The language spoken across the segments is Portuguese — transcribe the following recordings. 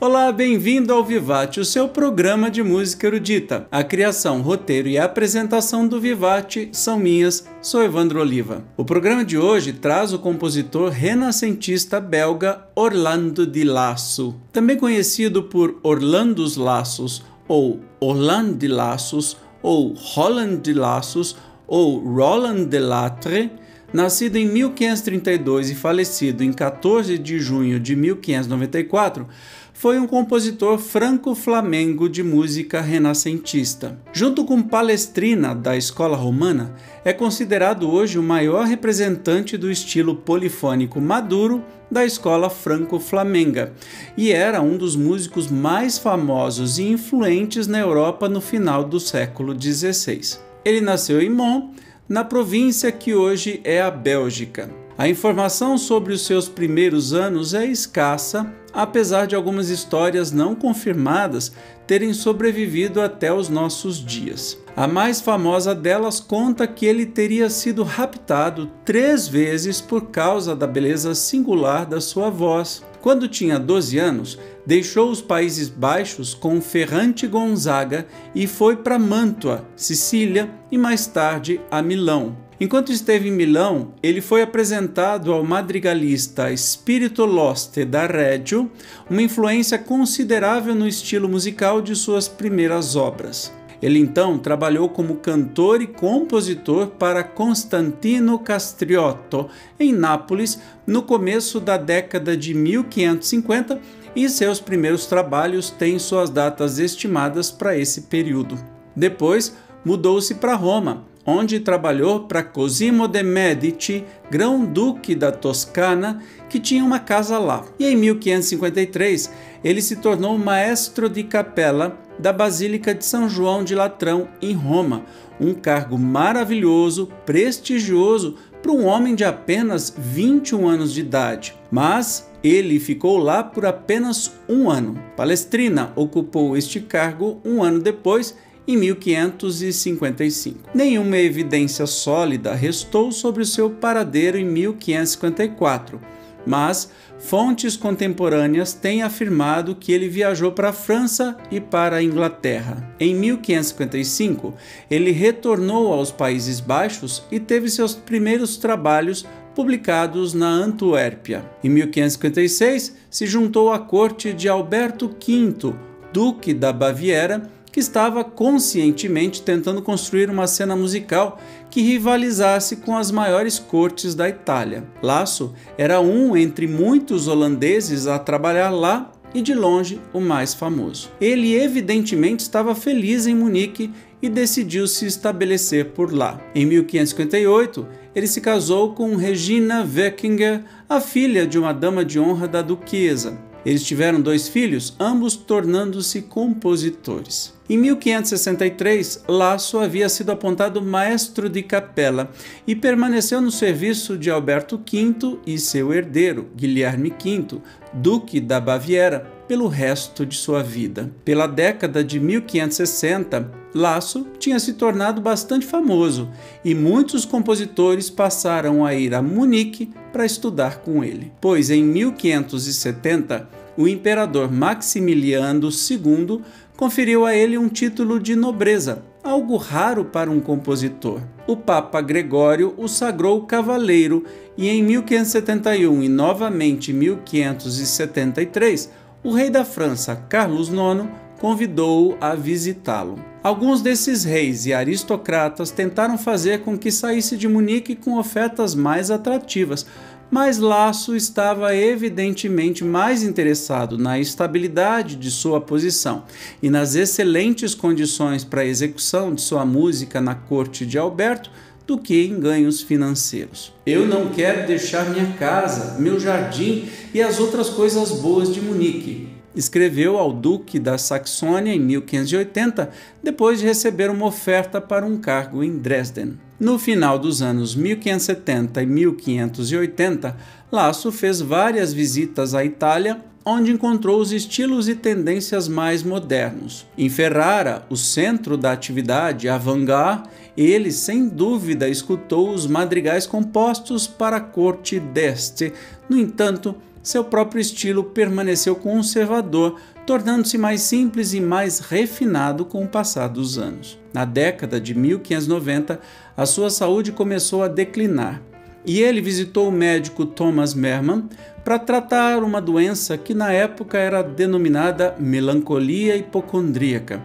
Olá, bem-vindo ao Vivat, o seu programa de música erudita. A criação, roteiro e apresentação do Vivat são minhas, sou Evandro Oliva. O programa de hoje traz o compositor renascentista belga Orlando de Lasso, também conhecido por Orlandos Lassos, ou Orlando de Lassos, ou Roland de Lassos, ou Roland de Lattre. Nascido em 1532 e falecido em 14 de junho de 1594, foi um compositor franco-flamengo de música renascentista. Junto com Palestrina, da escola romana, é considerado hoje o maior representante do estilo polifônico maduro da escola franco-flamenga e era um dos músicos mais famosos e influentes na Europa no final do século XVI. Ele nasceu em Mons, na província que hoje é a Bélgica. A informação sobre os seus primeiros anos é escassa, apesar de algumas histórias não confirmadas terem sobrevivido até os nossos dias. A mais famosa delas conta que ele teria sido raptado 3 vezes por causa da beleza singular da sua voz. Quando tinha 12 anos, deixou os Países Baixos com Ferrante Gonzaga e foi para Mantua, Sicília e mais tarde a Milão. Enquanto esteve em Milão, ele foi apresentado ao madrigalista Spirito Loste da Reggio, uma influência considerável no estilo musical de suas primeiras obras. Ele então trabalhou como cantor e compositor para Constantino Castriotto, em Nápoles, no começo da década de 1550, e seus primeiros trabalhos têm suas datas estimadas para esse período. Depois, mudou-se para Roma, onde trabalhou para Cosimo de' Medici, grão-duque da Toscana, que tinha uma casa lá. E em 1553, ele se tornou maestro de capela da Basílica de São João de Latrão, em Roma, um cargo maravilhoso, prestigioso para um homem de apenas 21 anos de idade. Mas ele ficou lá por apenas 1 ano. Palestrina ocupou este cargo 1 ano depois, em 1555. Nenhuma evidência sólida restou sobre o seu paradeiro em 1554, mas fontes contemporâneas têm afirmado que ele viajou para a França e para a Inglaterra. Em 1555, ele retornou aos Países Baixos e teve seus primeiros trabalhos publicados na Antuérpia. Em 1556, se juntou à corte de Alberto V, duque da Baviera, que estava conscientemente tentando construir uma cena musical que rivalizasse com as maiores cortes da Itália. Lasso era um entre muitos holandeses a trabalhar lá e de longe o mais famoso. Ele evidentemente estava feliz em Munique e decidiu se estabelecer por lá. Em 1558, ele se casou com Regina Weckinger, a filha de uma dama de honra da duquesa. Eles tiveram 2 filhos, ambos tornando-se compositores. Em 1563, Lasso havia sido apontado maestro de capela e permaneceu no serviço de Alberto V e seu herdeiro, Guilherme V, duque da Baviera, pelo resto de sua vida. Pela década de 1560, Lasso tinha se tornado bastante famoso e muitos compositores passaram a ir a Munique para estudar com ele. Pois em 1570, o imperador Maximiliano II conferiu a ele um título de nobreza, algo raro para um compositor. O Papa Gregório o sagrou cavaleiro e em 1571 e novamente em 1573, o rei da França, Carlos IX, convidou-o a visitá-lo. Alguns desses reis e aristocratas tentaram fazer com que saísse de Munique com ofertas mais atrativas, mas Lasso estava evidentemente mais interessado na estabilidade de sua posição e nas excelentes condições para a execução de sua música na corte de Alberto do que em ganhos financeiros. Eu não quero deixar minha casa, meu jardim e as outras coisas boas de Munique, escreveu ao duque da Saxônia em 1580, depois de receber uma oferta para um cargo em Dresden. No final dos anos 1570 e 1580, Lasso fez várias visitas à Itália, onde encontrou os estilos e tendências mais modernos. Em Ferrara, o centro da atividade avant-garde, ele sem dúvida escutou os madrigais compostos para a corte d'Este. No entanto, seu próprio estilo permaneceu conservador, tornando-se mais simples e mais refinado com o passar dos anos. Na década de 1590, a sua saúde começou a declinar e ele visitou o médico Thomas Merman para tratar uma doença que na época era denominada melancolia hipocondríaca.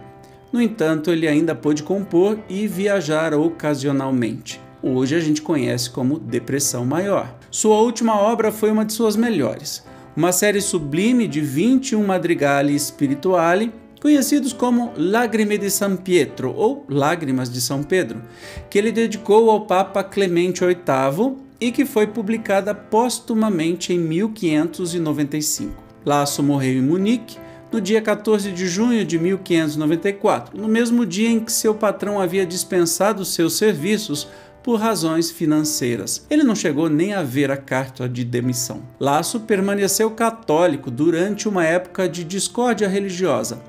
No entanto, ele ainda pôde compor e viajar ocasionalmente. Hoje a gente conhece como depressão maior. Sua última obra foi uma de suas melhores, uma série sublime de 21 madrigali spirituali, conhecidos como Lagrime di San Pietro, ou Lágrimas de São Pedro, que ele dedicou ao Papa Clemente VIII e que foi publicada póstumamente em 1595. Lasso morreu em Munique no dia 14 de junho de 1594, no mesmo dia em que seu patrão havia dispensado seus serviços por razões financeiras. Ele não chegou nem a ver a carta de demissão. Lasso permaneceu católico durante uma época de discórdia religiosa,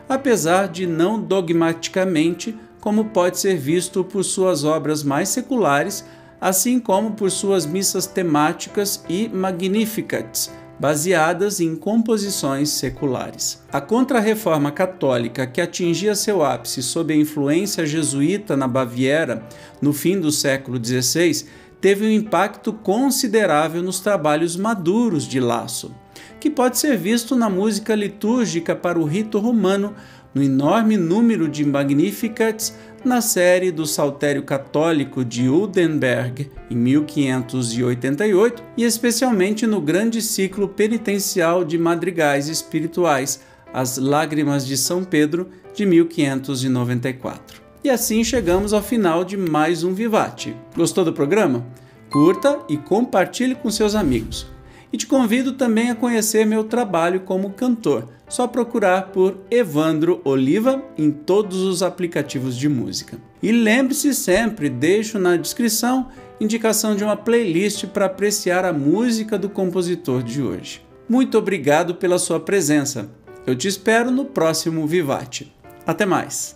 apesar de não dogmaticamente, como pode ser visto por suas obras mais seculares, assim como por suas missas temáticas e Magnificats, baseadas em composições seculares. A Contra-Reforma Católica, que atingia seu ápice sob a influência jesuíta na Baviera no fim do século XVI, teve um impacto considerável nos trabalhos maduros de Lasso, que pode ser visto na música litúrgica para o rito romano, no enorme número de Magnificats, na série do Saltério Católico de Udenberg, em 1588, e especialmente no grande ciclo penitencial de madrigais espirituais, As Lágrimas de São Pedro, de 1594. E assim chegamos ao final de mais um Vivat. Gostou do programa? Curta e compartilhe com seus amigos. E te convido também a conhecer meu trabalho como cantor. Só procurar por Evandro Oliva em todos os aplicativos de música. E lembre-se sempre, deixo na descrição indicação de uma playlist para apreciar a música do compositor de hoje. Muito obrigado pela sua presença. Eu te espero no próximo Vivat. Até mais!